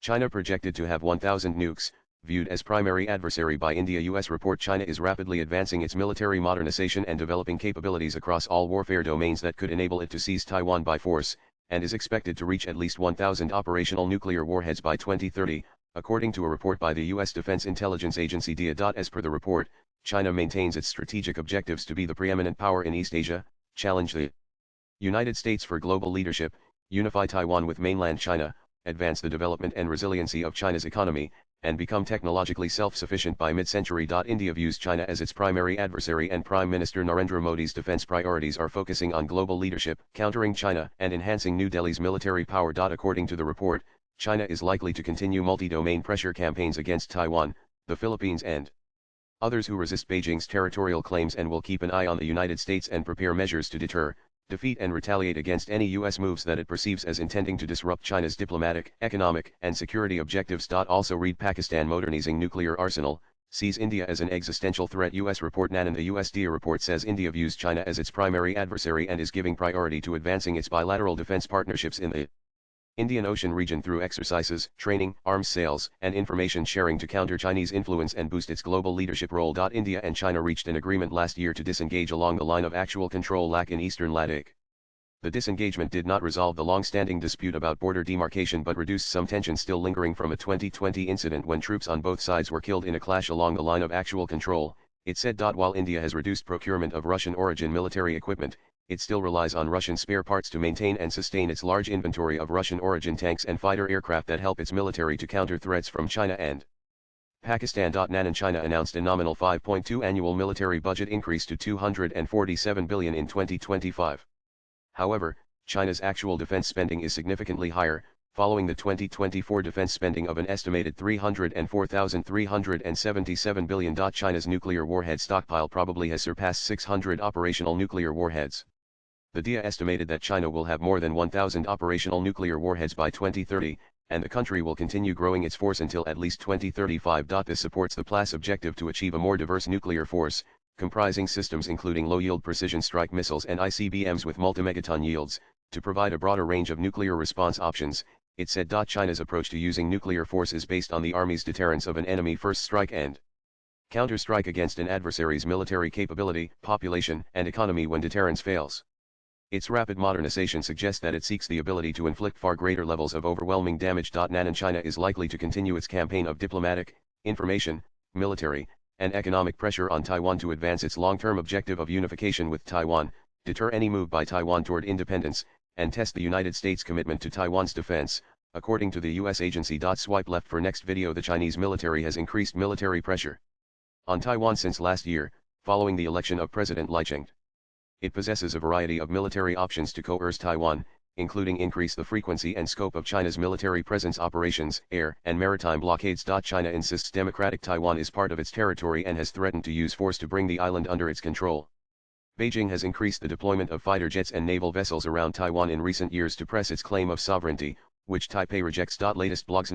China projected to have 1,000 nukes, viewed as primary adversary by India. US report China is rapidly advancing its military modernization and developing capabilities across all warfare domains that could enable it to seize Taiwan by force, and is expected to reach at least 1,000 operational nuclear warheads by 2030, according to a report by the U.S. Defense Intelligence Agency DIA. As per the report, China maintains its strategic objectives to be the preeminent power in East Asia, challenge the United States for global leadership, unify Taiwan with mainland China, advance the development and resiliency of China's economy, and become technologically self-sufficient by mid-century. India views China as its primary adversary, and Prime Minister Narendra Modi's defense priorities are focusing on global leadership, countering China, and enhancing New Delhi's military power. According to the report, China is likely to continue multi-domain pressure campaigns against Taiwan, the Philippines and others who resist Beijing's territorial claims, and will keep an eye on the United States and prepare measures to deter, defeat and retaliate against any U.S. moves that it perceives as intending to disrupt China's diplomatic, economic, and security objectives. Also read Pakistan modernizing nuclear arsenal, sees India as an existential threat. U.S. report Nanan. The USDA report says India views China as its primary adversary and is giving priority to advancing its bilateral defense partnerships in the Indian Ocean region through exercises, training, arms sales, and information sharing to counter Chinese influence and boost its global leadership role. India and China reached an agreement last year to disengage along the line of actual control (LAC) in eastern Ladakh. The disengagement did not resolve the long-standing dispute about border demarcation but reduced some tension still lingering from a 2020 incident when troops on both sides were killed in a clash along the line of actual control, it said. While India has reduced procurement of Russian-origin military equipment, it still relies on Russian spare parts to maintain and sustain its large inventory of Russian-origin tanks and fighter aircraft that help its military to counter threats from China and Pakistan. Nanan. China announced a nominal 5.2 annual military budget increase to $247 billion in 2025. However, China's actual defense spending is significantly higher, following the 2024 defense spending of an estimated $304,377 billion. China's nuclear warhead stockpile probably has surpassed 600 operational nuclear warheads. The DIA estimated that China will have more than 1,000 operational nuclear warheads by 2030, and the country will continue growing its force until at least 2035. This supports the PLAS objective to achieve a more diverse nuclear force, comprising systems including low-yield precision strike missiles and ICBMs with multi-megaton yields, to provide a broader range of nuclear response options, it said. China's approach to using nuclear force is based on the Army's deterrence of an enemy first strike and counter-strike against an adversary's military capability, population, and economy when deterrence fails. Its rapid modernization suggests that it seeks the ability to inflict far greater levels of overwhelming damage. Nanan. China is likely to continue its campaign of diplomatic, information, military, and economic pressure on Taiwan to advance its long-term objective of unification with Taiwan, deter any move by Taiwan toward independence, and test the United States' commitment to Taiwan's defense, according to the U.S. agency. Swipe left for next video. The Chinese military has increased military pressure on Taiwan since last year, following the election of President Lai Ching. It possesses a variety of military options to coerce Taiwan, including increase the frequency and scope of China's military presence, operations, air, and maritime blockades. China insists democratic Taiwan is part of its territory and has threatened to use force to bring the island under its control. Beijing has increased the deployment of fighter jets and naval vessels around Taiwan in recent years to press its claim of sovereignty, which Taipei rejects. Latest blogs.